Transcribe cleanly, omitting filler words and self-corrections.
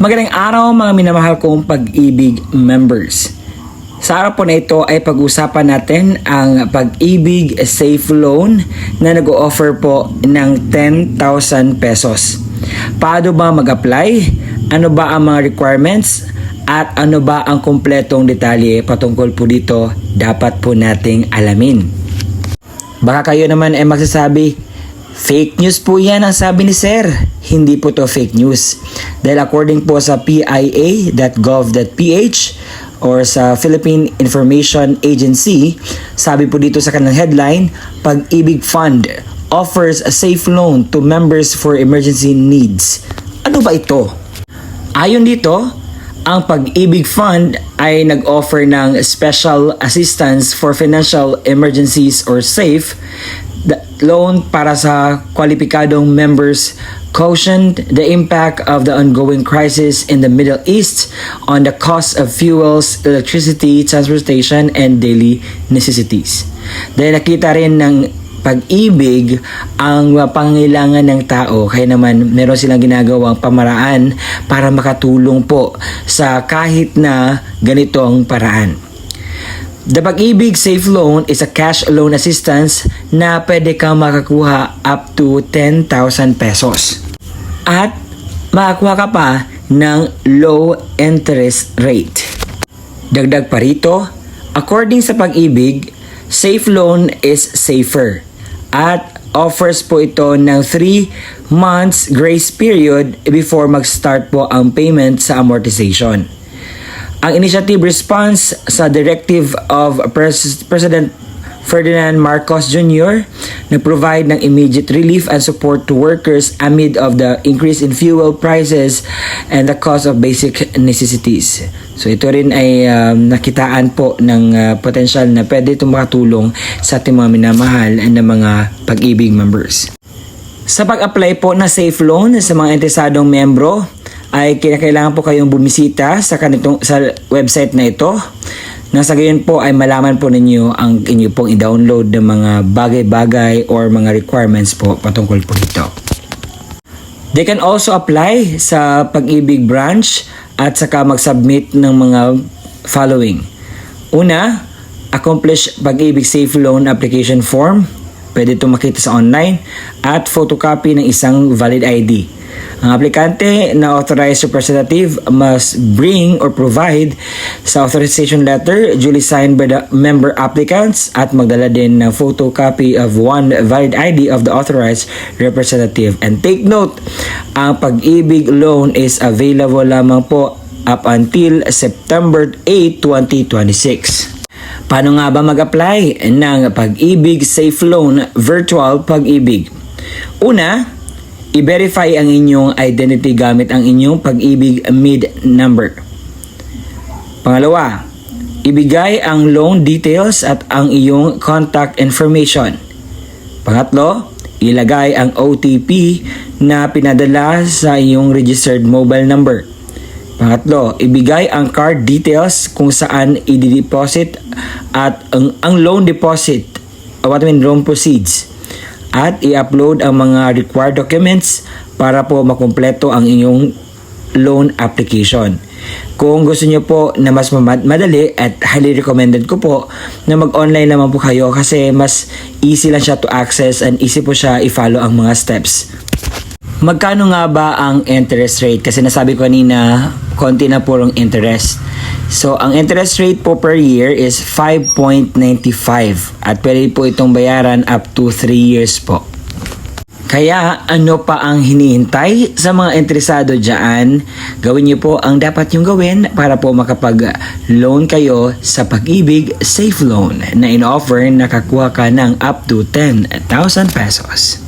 Magandang araw mga minamahal kong Pag-ibig members. Sa araw po na ito ay pag-usapan natin ang Pag-ibig Safe Loan na nag-o-offer po ng 10,000 pesos. Paano ba mag-apply? Ano ba ang mga requirements? At ano ba ang kumpletong detalye patungkol po dito dapat po nating alamin? Baka kayo naman ay magsasabi, fake news po yan ang sabi ni Sir. Hindi po to fake news. Dahil according po sa PIA.gov.ph or sa Philippine Information Agency, sabi po dito sa kanilang headline, Pag-ibig Fund offers a safe loan to members for emergency needs. Ano ba ito? Ayon dito, ang Pag-ibig Fund ay nag-offer ng special assistance for financial emergencies or SAFE loan para sa kwalipikadong members, cautioned the impact of the ongoing crisis in the Middle East on the cost of fuels, electricity, transportation, and daily necessities. Dahil nakita rin ng Pag-ibig ang pangangailangan ng tao, kaya naman meron silang ginagawang pamaraan para makatulong po sa kahit na ganitong paraan. The Pag-ibig Safe Loan is a cash loan assistance na pwede kang makakuha up to 10,000 pesos. At makakuha ka pa ng low interest rate. Dagdag pa rito, according sa Pag-ibig, Safe Loan is safer at offers po ito ng 3 months grace period before mag-start po ang payment sa amortization. Ang initiative response sa directive of President Ferdinand Marcos Jr. na provide ng immediate relief and support to workers amid of the increase in fuel prices and the cost of basic necessities. So ito rin ay nakitaan po ng potential na pwede itong makatulong sa ating mga minamahal na mga Pag-ibig members. Sa pag-apply po na safe loan sa mga interesadong membro, ay kinakailangan po kayong bumisita sa website na ito. Nasa gayon po ay malaman po ninyo ang inyo pong i-download ng mga bagay-bagay or mga requirements po patungkol po dito. They can also apply sa Pag-ibig branch at saka mag-submit ng mga following. Una, accomplish Pag-ibig Safe Loan Application Form. Pwede itong makita sa online at photocopy ng isang valid ID. Ang aplikante na authorized representative must bring or provide sa authorization letter duly signed by the member applicants at magdala din ng photocopy of one valid ID of the authorized representative. And take note, ang Pag-ibig loan is available lamang po up until September 8, 2026. Paano nga ba mag-apply ng Pag-ibig Safe Loan Virtual Pag-ibig? Una, i-verify ang inyong identity gamit ang inyong Pag-ibig MID number. Pangalawa, ibigay ang loan details at ang iyong contact information. Pangatlo, ilagay ang OTP na pinadala sa iyong registered mobile number. Pangatlo, ibigay ang card details kung saan i-deposit at ang loan deposit, loan proceeds. At i-upload ang mga required documents para po makumpleto ang inyong loan application. Kung gusto niyo po na mas madali at highly recommended ko po na mag-online naman po kayo kasi mas easy lang siya to access and easy po siya i-follow ang mga steps. Magkano nga ba ang interest rate? Kasi nasabi ko kanina, konti na po ang interest. So, ang interest rate po per year is 5.95 at pwede po itong bayaran up to 3 years po. Kaya, ano pa ang hinihintay sa mga interesado dyan? Gawin niyo po ang dapat niyong gawin para po makapag-loan kayo sa Pag-ibig Safe Loan na in-offer nakakuha ka ng up to 10,000 pesos.